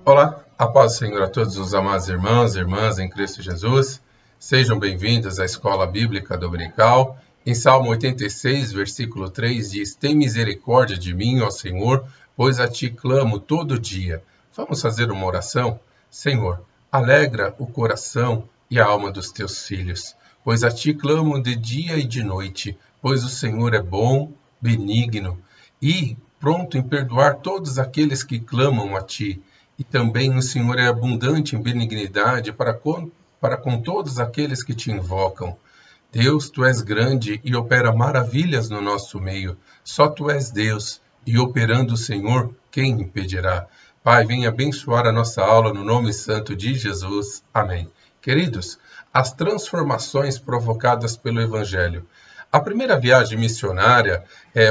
Olá, a paz do Senhor a todos os amados irmãos e irmãs em Cristo Jesus. Sejam bem-vindos à Escola Bíblica Dominical. Em Salmo 86, versículo 3 diz: Tem misericórdia de mim, ó Senhor, pois a ti clamo todo dia. Vamos fazer uma oração? Senhor, alegra o coração e a alma dos teus filhos, pois a ti clamo de dia e de noite, pois o Senhor é bom, benigno e pronto em perdoar todos aqueles que clamam a ti. E também o Senhor é abundante em benignidade para com todos aqueles que te invocam. Deus, tu és grande e opera maravilhas no nosso meio. Só tu és Deus, e operando o Senhor, quem impedirá? Pai, venha abençoar a nossa aula no nome santo de Jesus. Amém. Queridos, as transformações provocadas pelo Evangelho. A primeira viagem missionária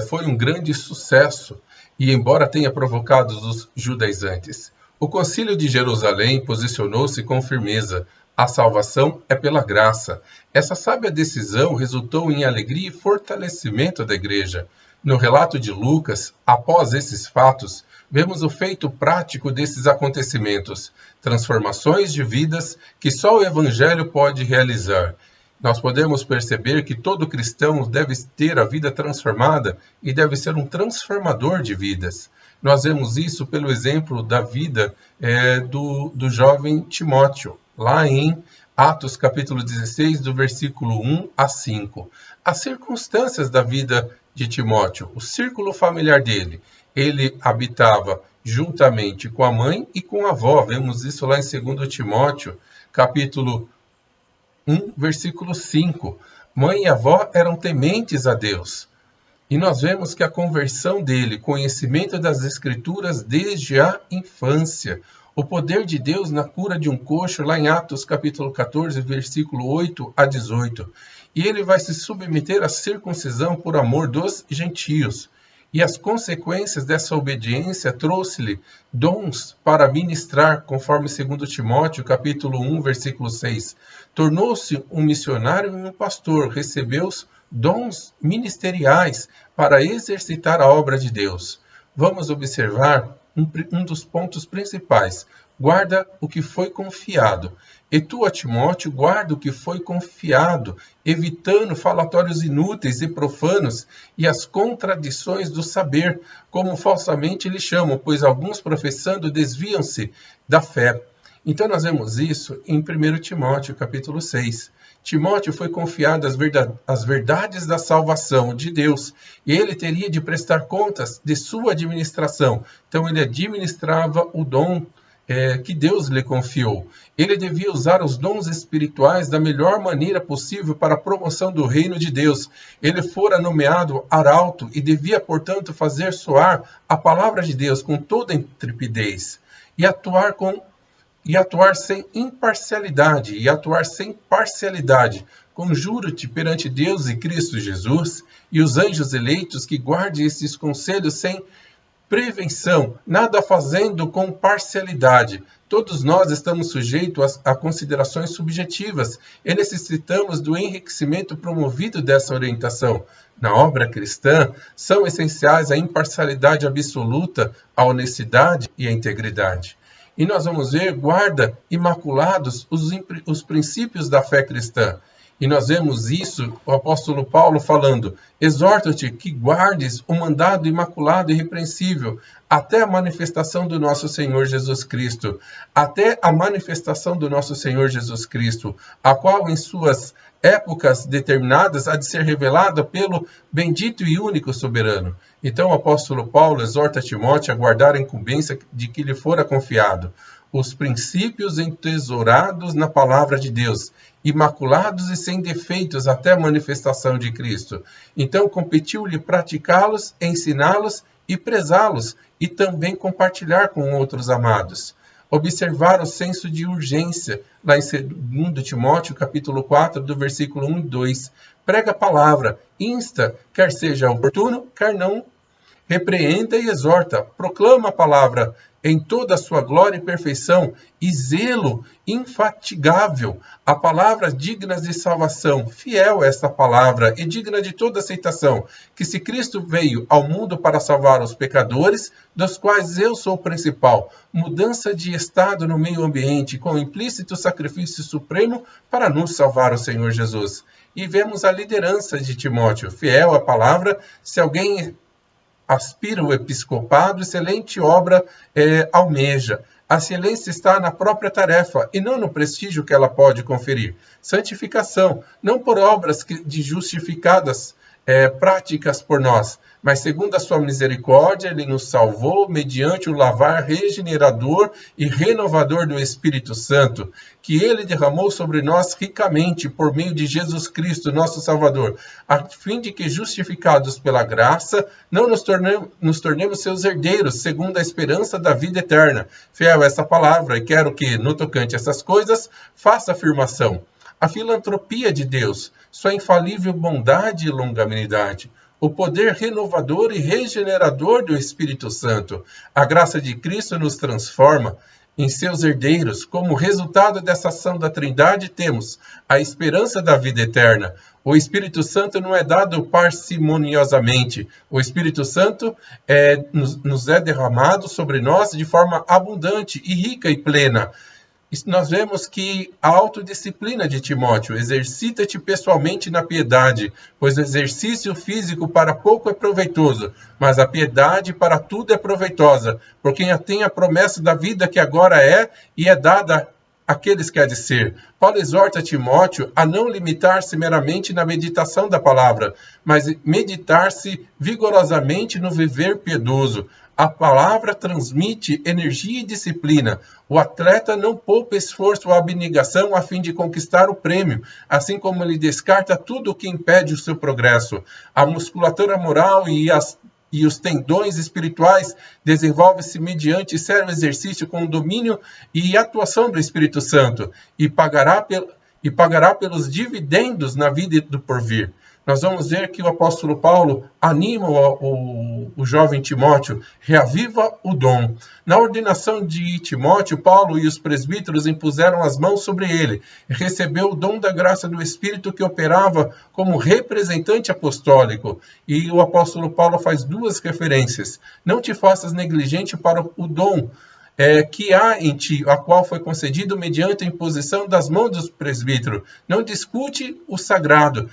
foi um grande sucesso, e embora tenha provocado os judaizantes, o Concílio de Jerusalém posicionou-se com firmeza: a salvação é pela graça. Essa sábia decisão resultou em alegria e fortalecimento da Igreja. No relato de Lucas, após esses fatos, vemos o feito prático desses acontecimentos, transformações de vidas que só o Evangelho pode realizar. Nós podemos perceber que todo cristão deve ter a vida transformada e deve ser um transformador de vidas. Nós vemos isso pelo exemplo da vida do jovem Timóteo, lá em Atos capítulo 16, do versículo 1 a 5. As circunstâncias da vida de Timóteo, o círculo familiar dele, ele habitava juntamente com a mãe e com a avó. Vemos isso lá em 2 Timóteo, capítulo 1, versículo 5. Mãe e avó eram tementes a Deus. E nós vemos que a conversão dele, conhecimento das Escrituras desde a infância, o poder de Deus na cura de um coxo, lá em Atos capítulo 14, versículo 8 a 18. E ele vai se submeter à circuncisão por amor dos gentios. E as consequências dessa obediência trouxe-lhe dons para ministrar, conforme 2 Timóteo, capítulo 1, versículo 6. Tornou-se um missionário e um pastor, recebeu os dons ministeriais para exercitar a obra de Deus. Vamos observar um dos pontos principais. Guarda o que foi confiado. E tu, a Timóteo, guarda o que foi confiado, evitando falatórios inúteis e profanos e as contradições do saber, como falsamente lhe chamam, pois alguns professando desviam-se da fé. Então nós vemos isso em 1 Timóteo, capítulo 6. Timóteo foi confiado as verdades da salvação de Deus, e ele teria de prestar contas de sua administração. Então ele administrava o dom que Deus lhe confiou. Ele devia usar os dons espirituais da melhor maneira possível para a promoção do reino de Deus. Ele fora nomeado arauto e devia, portanto, fazer soar a palavra de Deus com toda intrepidez e atuar sem imparcialidade e atuar sem parcialidade. Conjuro-te perante Deus e Cristo Jesus e os anjos eleitos que guardem esses conselhos sem prevenção, nada fazendo com parcialidade. Todos nós estamos sujeitos a considerações subjetivas e necessitamos do enriquecimento promovido dessa orientação. Na obra cristã, são essenciais a imparcialidade absoluta, a honestidade e a integridade. E nós vamos ver, guarda imaculados os princípios da fé cristã. E nós vemos isso, o apóstolo Paulo falando: exorto-te que guardes o mandado imaculado e irrepreensível até a manifestação do nosso Senhor Jesus Cristo. Até a manifestação do nosso Senhor Jesus Cristo, a qual em suas épocas determinadas há de ser revelada pelo bendito e único soberano. Então o apóstolo Paulo exorta Timóteo a guardar a incumbência de que lhe fora confiado, os princípios entesourados na palavra de Deus, imaculados e sem defeitos até a manifestação de Cristo. Então competiu-lhe praticá-los, ensiná-los e prezá-los, e também compartilhar com outros amados. Observar o senso de urgência, lá em 2 Timóteo, capítulo 4, do versículo 1 e 2. Prega a palavra, insta, quer seja oportuno, quer não, repreenda e exorta, proclama a palavra em toda a sua glória e perfeição, e zelo infatigável, a palavra digna de salvação, fiel esta palavra e digna de toda aceitação, que se Cristo veio ao mundo para salvar os pecadores, dos quais eu sou o principal, mudança de estado no meio ambiente, com implícito sacrifício supremo para nos salvar o Senhor Jesus. E vemos a liderança de Timóteo, fiel à palavra. Se alguém aspira o episcopado, excelente obra almeja. A excelência está na própria tarefa e não no prestígio que ela pode conferir. Santificação, não por obras de justificadas práticas por nós, mas segundo a sua misericórdia, ele nos salvou mediante o lavar regenerador e renovador do Espírito Santo, que ele derramou sobre nós ricamente por meio de Jesus Cristo, nosso Salvador, a fim de que, justificados pela graça, não nos tornemos seus herdeiros, segundo a esperança da vida eterna. Fiel a essa palavra, e quero que, no tocante a essas coisas, faça afirmação. A filantropia de Deus, sua infalível bondade e longanimidade, o poder renovador e regenerador do Espírito Santo, a graça de Cristo nos transforma em seus herdeiros. Como resultado dessa ação da Trindade, temos a esperança da vida eterna. O Espírito Santo não é dado parcimoniosamente. O Espírito Santo nos é derramado sobre nós de forma abundante e rica e plena. Nós vemos que a autodisciplina de Timóteo, exercita-te pessoalmente na piedade, pois o exercício físico para pouco é proveitoso, mas a piedade para tudo é proveitosa, por quem tem a promessa da vida que agora é e é dada àqueles que há de ser. Paulo exorta Timóteo a não limitar-se meramente na meditação da palavra, mas meditar-se vigorosamente no viver piedoso. A palavra transmite energia e disciplina. O atleta não poupa esforço ou abnegação a fim de conquistar o prêmio, assim como ele descarta tudo o que impede o seu progresso. A musculatura moral e os tendões espirituais desenvolvem-se mediante sério exercício com o domínio e atuação do Espírito Santo, e pagará pelos dividendos na vida do porvir. Nós vamos ver que o apóstolo Paulo anima o jovem Timóteo, reaviva o dom. Na ordenação de Timóteo, Paulo e os presbíteros impuseram as mãos sobre ele, e recebeu o dom da graça do Espírito que operava como representante apostólico. E o apóstolo Paulo faz duas referências. Não te faças negligente para o dom que há em ti, a qual foi concedido mediante a imposição das mãos dos presbíteros. Não discute o sagrado.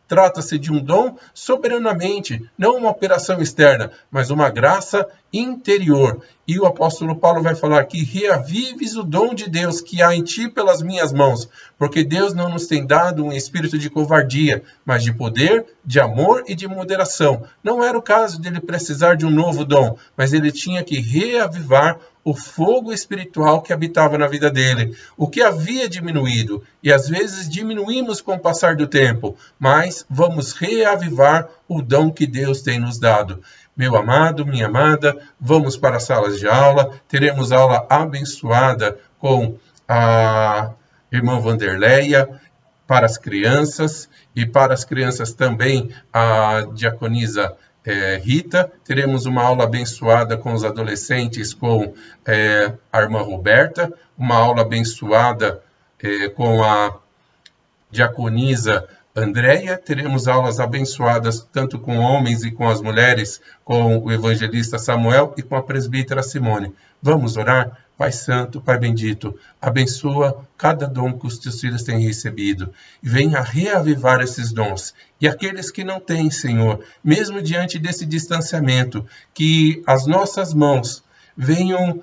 Trata-se de um dom soberanamente, não uma operação externa, mas uma graça interior. E o apóstolo Paulo vai falar aqui: reavives o dom de Deus que há em ti pelas minhas mãos, porque Deus não nos tem dado um espírito de covardia, mas de poder, de amor e de moderação. Não era o caso dele precisar de um novo dom, mas ele tinha que reavivar o fogo espiritual que habitava na vida dele, o que havia diminuído, e às vezes diminuímos com o passar do tempo, mas vamos reavivar o dom que Deus tem nos dado. Meu amado, minha amada, vamos para as salas de aula, teremos aula abençoada com a irmã Vanderleia, para as crianças, e para as crianças também a diaconisa Rita. Teremos uma aula abençoada com os adolescentes com a irmã Roberta, uma aula abençoada com a diaconisa Andréia. Teremos aulas abençoadas tanto com homens e com as mulheres, com o evangelista Samuel e com a presbítera Simone. Vamos orar? Pai Santo, Pai Bendito, abençoa cada dom que os teus filhos têm recebido e venha reavivar esses dons. E aqueles que não têm, Senhor, mesmo diante desse distanciamento, que as nossas mãos venham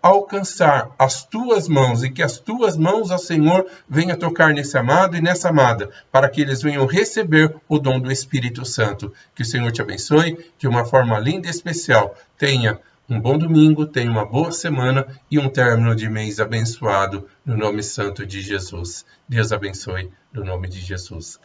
alcançar as tuas mãos e que as tuas mãos, ó Senhor, venham tocar nesse amado e nessa amada, para que eles venham receber o dom do Espírito Santo. Que o Senhor te abençoe de uma forma linda e especial. Tenha um bom domingo, tenha uma boa semana e um término de mês abençoado no nome santo de Jesus. Deus abençoe no nome de Jesus.